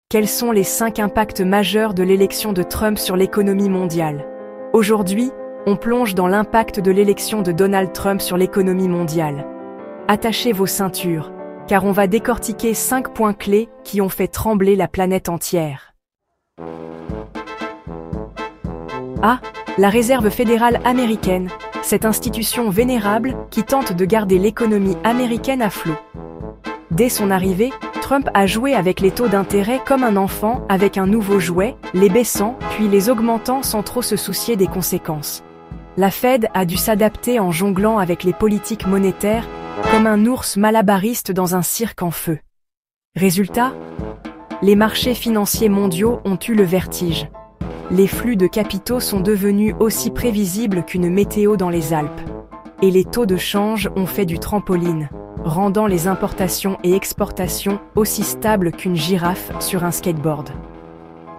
Quels sont les 5 impacts majeurs de l'élection de Trump sur l'économie mondiale? Aujourd'hui, on plonge dans l'impact de l'élection de Donald Trump sur l'économie mondiale. Attachez vos ceintures, car on va décortiquer 5 points clés qui ont fait trembler la planète entière. A. La Réserve fédérale américaine, cette institution vénérable qui tente de garder l'économie américaine à flot. Dès son arrivée, Trump a joué avec les taux d'intérêt comme un enfant avec un nouveau jouet, les baissant puis les augmentant sans trop se soucier des conséquences. La Fed a dû s'adapter en jonglant avec les politiques monétaires comme un ours malabariste dans un cirque en feu. Résultat, les marchés financiers mondiaux ont eu le vertige. Les flux de capitaux sont devenus aussi prévisibles qu'une météo dans les Alpes. Et les taux de change ont fait du trampoline, rendant les importations et exportations aussi stables qu'une girafe sur un skateboard.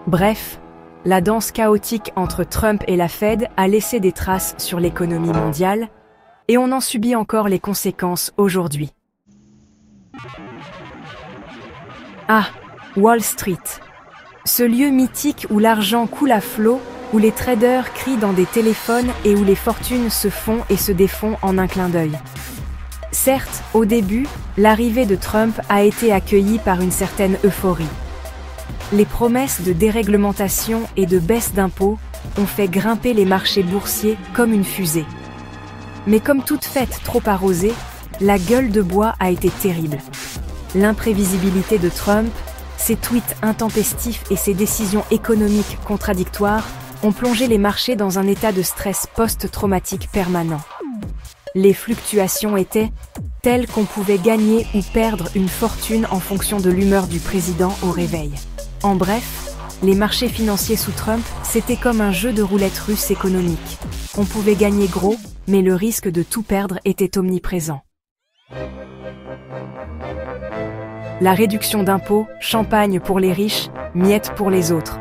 Bref, la danse chaotique entre Trump et la Fed a laissé des traces sur l'économie mondiale, et on en subit encore les conséquences aujourd'hui. A. Wall Street. Ce lieu mythique où l'argent coule à flot, où les traders crient dans des téléphones et où les fortunes se font et se défont en un clin d'œil. Certes, au début, l'arrivée de Trump a été accueillie par une certaine euphorie. Les promesses de déréglementation et de baisse d'impôts ont fait grimper les marchés boursiers comme une fusée. Mais comme toute fête trop arrosée, la gueule de bois a été terrible. L'imprévisibilité de Trump, ses tweets intempestifs et ses décisions économiques contradictoires ont plongé les marchés dans un état de stress post-traumatique permanent. Les fluctuations étaient telles qu'on pouvait gagner ou perdre une fortune en fonction de l'humeur du président au réveil. En bref, les marchés financiers sous Trump, c'était comme un jeu de roulette russe économique. On pouvait gagner gros, mais le risque de tout perdre était omniprésent. La réduction d'impôts, champagne pour les riches, miettes pour les autres.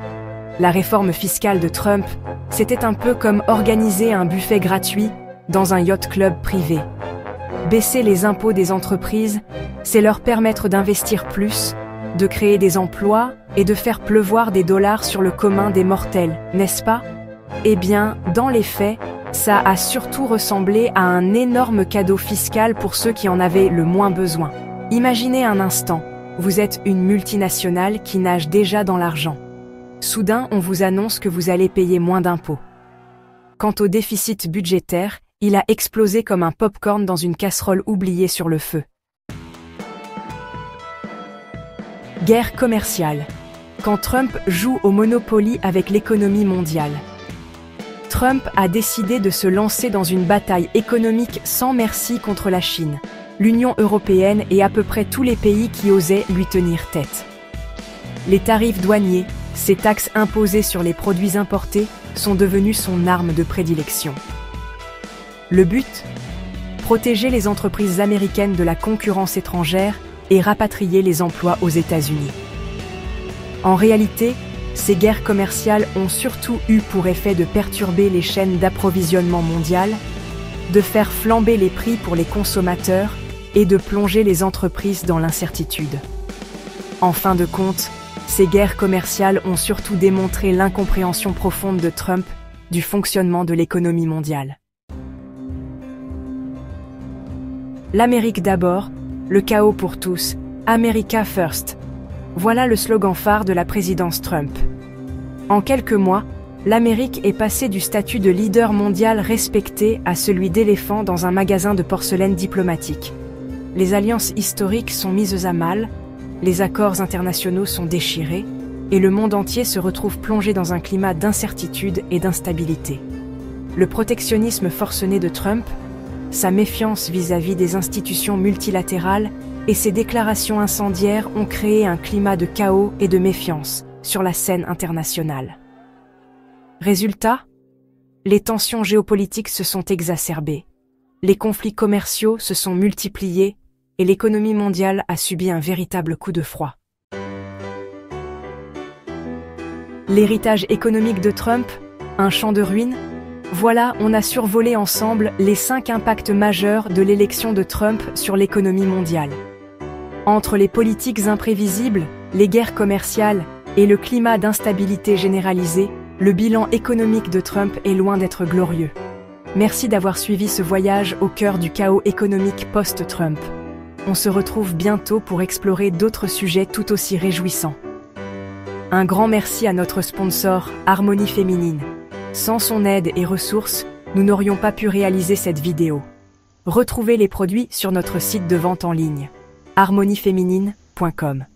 La réforme fiscale de Trump, c'était un peu comme organiser un buffet gratuit dans un yacht club privé. Baisser les impôts des entreprises, c'est leur permettre d'investir plus, de créer des emplois et de faire pleuvoir des dollars sur le commun des mortels, n'est-ce pas? Eh bien, dans les faits, ça a surtout ressemblé à un énorme cadeau fiscal pour ceux qui en avaient le moins besoin. Imaginez un instant, vous êtes une multinationale qui nage déjà dans l'argent. Soudain, on vous annonce que vous allez payer moins d'impôts. Quant au déficit budgétaire, il a explosé comme un popcorn dans une casserole oubliée sur le feu. Guerre commerciale. Quand Trump joue au Monopoly avec l'économie mondiale. Trump a décidé de se lancer dans une bataille économique sans merci contre la Chine, l'Union européenne et à peu près tous les pays qui osaient lui tenir tête. Les tarifs douaniers, ces taxes imposées sur les produits importés, sont devenus son arme de prédilection. Le but? Protéger les entreprises américaines de la concurrence étrangère et rapatrier les emplois aux États-Unis. En réalité, ces guerres commerciales ont surtout eu pour effet de perturber les chaînes d'approvisionnement mondiales, de faire flamber les prix pour les consommateurs et de plonger les entreprises dans l'incertitude. En fin de compte, ces guerres commerciales ont surtout démontré l'incompréhension profonde de Trump du fonctionnement de l'économie mondiale. L'Amérique d'abord, le chaos pour tous, America First. Voilà le slogan phare de la présidence Trump. En quelques mois, l'Amérique est passée du statut de leader mondial respecté à celui d'éléphant dans un magasin de porcelaine diplomatique. Les alliances historiques sont mises à mal, les accords internationaux sont déchirés, et le monde entier se retrouve plongé dans un climat d'incertitude et d'instabilité. Le protectionnisme forcené de Trump, sa méfiance vis-à-vis des institutions multilatérales et ses déclarations incendiaires ont créé un climat de chaos et de méfiance sur la scène internationale. Résultat, les tensions géopolitiques se sont exacerbées, les conflits commerciaux se sont multipliés et l'économie mondiale a subi un véritable coup de froid. L'héritage économique de Trump, un champ de ruines? Voilà, on a survolé ensemble les 5 impacts majeurs de l'élection de Trump sur l'économie mondiale. Entre les politiques imprévisibles, les guerres commerciales Et le climat d'instabilité généralisé, le bilan économique de Trump est loin d'être glorieux. Merci d'avoir suivi ce voyage au cœur du chaos économique post-Trump. On se retrouve bientôt pour explorer d'autres sujets tout aussi réjouissants. Un grand merci à notre sponsor, Harmonie Féminine. Sans son aide et ressources, nous n'aurions pas pu réaliser cette vidéo. Retrouvez les produits sur notre site de vente en ligne, harmonieféminine.com.